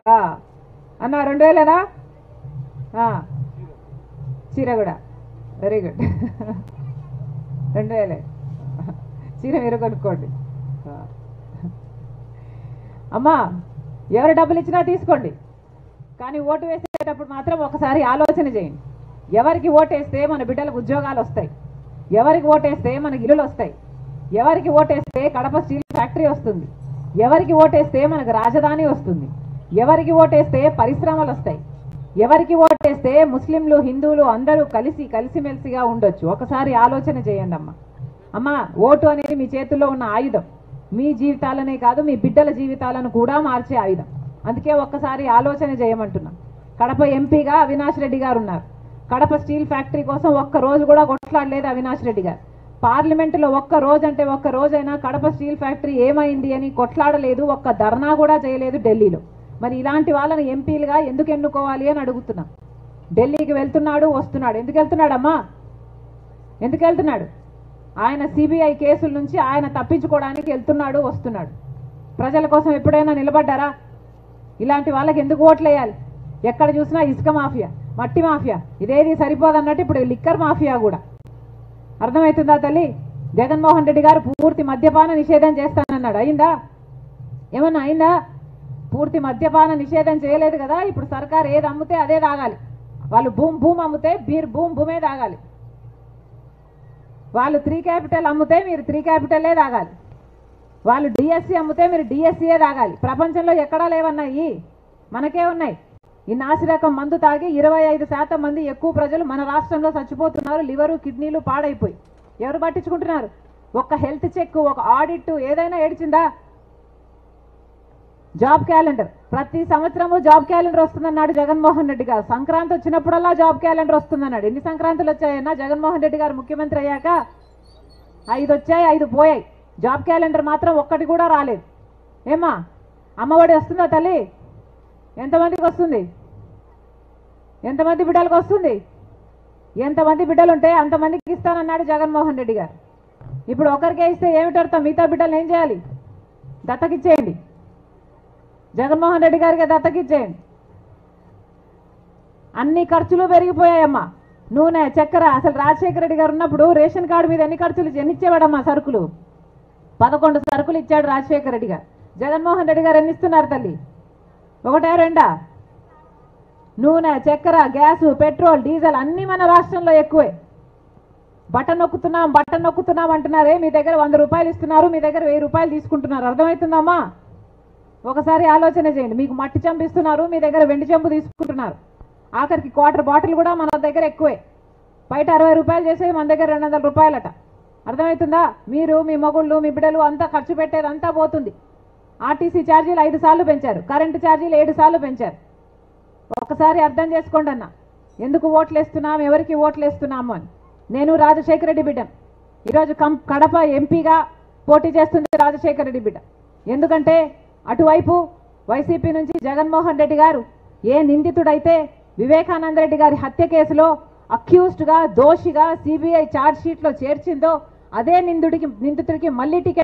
అన్న 2000ఏనా? చీర కూడా వెరీ గుడ్ 2000 చీర మీరు కొనుక్కోండి. అమ్మా ఎవరు డబ్బులు ఇచ్చినా తీసుకోండి, కానీ ఓటు వేసేటప్పుడు మాత్రం ఒకసారి ఆలోచన చేయండి. ఎవరికి ఓటేస్తే మన బిడ్డలకు ఉద్యోగాలు వస్తాయి, ఎవరికి ఓటేస్తే మనకి ఇల్లులు వస్తాయి, ఎవరికి ఓటేస్తే కడప స్టీల్ ఫ్యాక్టరీ వస్తుంది, ఎవరికి ఓటేస్తే మనకు రాజధాని వస్తుంది, ఎవరికి ఓటేస్తే పరిశ్రమలు వస్తాయి, ఎవరికి ఓటేస్తే ముస్లింలు హిందువులు అందరూ కలిసిమెలిసిగా ఉండొచ్చు. ఒకసారి ఆలోచన చేయండి అమ్మా. అమ్మా ఓటు అనేది మీ చేతుల్లో ఉన్న ఆయుధం, మీ జీవితాలనే కాదు మీ బిడ్డల జీవితాలను కూడా మార్చే ఆయుధం. అందుకే ఒక్కసారి ఆలోచన చేయమంటున్నాం. కడప ఎంపీగా అవినాష్ రెడ్డి గారు ఉన్నారు. కడప స్టీల్ ఫ్యాక్టరీ కోసం ఒక్క రోజు కూడా కొట్లాడలేదు అవినాష్ రెడ్డి గారు. పార్లమెంటులో ఒక్క రోజైనా కడప స్టీల్ ఫ్యాక్టరీ ఏమైంది అని కొట్లాడలేదు, ఒక్క ధర్నా కూడా చేయలేదు ఢిల్లీలో. మరి ఇలాంటి వాళ్ళని ఎంపీలుగా ఎందుకు ఎన్నుకోవాలి అని అడుగుతున్నాం. ఢిల్లీకి వెళ్తున్నాడు వస్తున్నాడు, ఎందుకు వెళ్తున్నాడమ్మా? ఎందుకు వెళ్తున్నాడు? ఆయన సిబిఐ కేసుల నుంచి ఆయన తప్పించుకోవడానికి వెళ్తున్నాడు వస్తున్నాడు. ప్రజల కోసం ఎప్పుడైనా నిలబడ్డారా? ఇలాంటి వాళ్ళకి ఎందుకు ఓట్లు వేయాలి? ఎక్కడ చూసినా ఇసుక మాఫియా, మట్టి మాఫియా, ఇదేది సరిపోదన్నట్టు ఇప్పుడు లిక్కర్ మాఫియా కూడా. అర్థమవుతుందా తల్లి? జగన్మోహన్ రెడ్డి గారు పూర్తి మద్యపాన నిషేధం చేస్తానన్నాడు, అయిందా? ఏమన్నా అయిందా? పూర్తి మద్యపాన నిషేధం చేయలేదు కదా. ఇప్పుడు సర్కార్ ఏది అమ్మితే అదే తాగాలి. వాళ్ళు భూమి అమ్మితే మీరు భూమే తాగాలి. వాళ్ళు 3 క్యాపిటల్ అమ్మితే మీరు 3 క్యాపిటల్లే తాగాలి. వాళ్ళు డిఎస్సి అమ్మితే మీరు డిఎస్సియే తాగాలి. ప్రపంచంలో ఎక్కడా లేవన్నాయి, మనకే ఉన్నాయి. ఈ నాసిరకం మందు తాగి 25% మంది ఎక్కువ ప్రజలు మన రాష్ట్రంలో చచ్చిపోతున్నారు. లివరు కిడ్నీలు పాడైపోయి ఎవరు పట్టించుకుంటున్నారు? ఒక్క హెల్త్ చెక్, ఒక ఆడిట్ ఏదైనా ఏడ్చిందా? జాబ్ క్యాలెండర్, ప్రతి సంవత్సరము జాబ్ క్యాలెండర్ వస్తుందన్నాడు జగన్మోహన్ రెడ్డి గారు. సంక్రాంతి వచ్చినప్పుడల్లా జాబ్ క్యాలెండర్ వస్తుందన్నాడు. ఎన్ని సంక్రాంతులు వచ్చాయన్నా జగన్మోహన్ రెడ్డి గారు ముఖ్యమంత్రి అయ్యాక? 5 వచ్చాయి, 5 పోయాయి. జాబ్ క్యాలెండర్ మాత్రం ఒక్కటి కూడా రాలేదు. ఏమా అమ్మఒడి వస్తుందా తల్లి? ఎంతమందికి వస్తుంది? ఎంతమంది బిడ్డలకు వస్తుంది? ఎంతమంది బిడ్డలు ఉంటే అంతమందికి ఇస్తానన్నాడు జగన్మోహన్ రెడ్డి గారు. ఇప్పుడు ఒకరికే ఇస్తే ఏమిటర్థం? మిగతా బిడ్డలు ఏం చేయాలి? దత్తకిచ్చేయండి. జగన్మోహన్ రెడ్డి గారికి దత్తకిచ్చేయండి. అన్ని ఖర్చులు పెరిగిపోయాయమ్మా. నూనె, చక్కెర. అసలు రాజశేఖర రెడ్డి గారు ఉన్నప్పుడు రేషన్ కార్డు మీద ఎన్ని ఇచ్చేవాడమ్మా సరుకులు? 11 సరుకులు ఇచ్చాడు రాజశేఖర రెడ్డి గారు. జగన్మోహన్ రెడ్డి గారు ఎన్ని ఇస్తున్నారు తల్లి? 1, 2? నూనె, చక్కెర, గ్యాసు, పెట్రోల్, డీజిల్ అన్నీ మన రాష్ట్రంలో ఎక్కువే. బటన్ నొక్కుతున్నాం అంటున్నారే, మీ దగ్గర 100 రూపాయలు ఇస్తున్నారు, మీ దగ్గర 1000 రూపాయలు తీసుకుంటున్నారు. అర్థమవుతుందమ్మా? ఒకసారి ఆలోచన చేయండి. మీకు మట్టి చెంబు ఇస్తున్నారు, మీ దగ్గర వెండి చెంబు తీసుకుంటున్నారు. ఆఖరికి క్వార్టర్ బాటిల్ కూడా మన దగ్గర ఎక్కువే. బయట 60 రూపాయలు చేసేది మన దగ్గర 200 రూపాయలట. అర్థమవుతుందా? మీరు, మీ మగుళ్ళు, మీ బిడ్డలు అంతా ఖర్చు పెట్టేది అంతా పోతుంది. ఆర్టీసీ ఛార్జీలు 5 సార్లు పెంచారు, కరెంటు ఛార్జీలు 7 సార్లు పెంచారు. ఒక్కసారి అర్థం చేసుకోండి అన్న, ఎందుకు ఓట్లు వేస్తున్నాం, ఎవరికి ఓట్లు వేస్తున్నాము అని. నేను రాజశేఖర రెడ్డి బిడ్డను. ఈరోజు కడప ఎంపీగా పోటీ చేస్తుంది రాజశేఖర రెడ్డి బిడ్డ. ఎందుకంటే అటువైపు వైసీపీ నుంచి జగన్మోహన్ రెడ్డి గారు ఏ నిందితుడైతే వివేకానంద రెడ్డి గారి హత్య కేసులో అక్యూజ్డ్గా, దోషిగా సిబిఐ ఛార్జ్ షీట్లో చేర్చిందో అదే నిందితుడికి మళ్ళీ టికెట్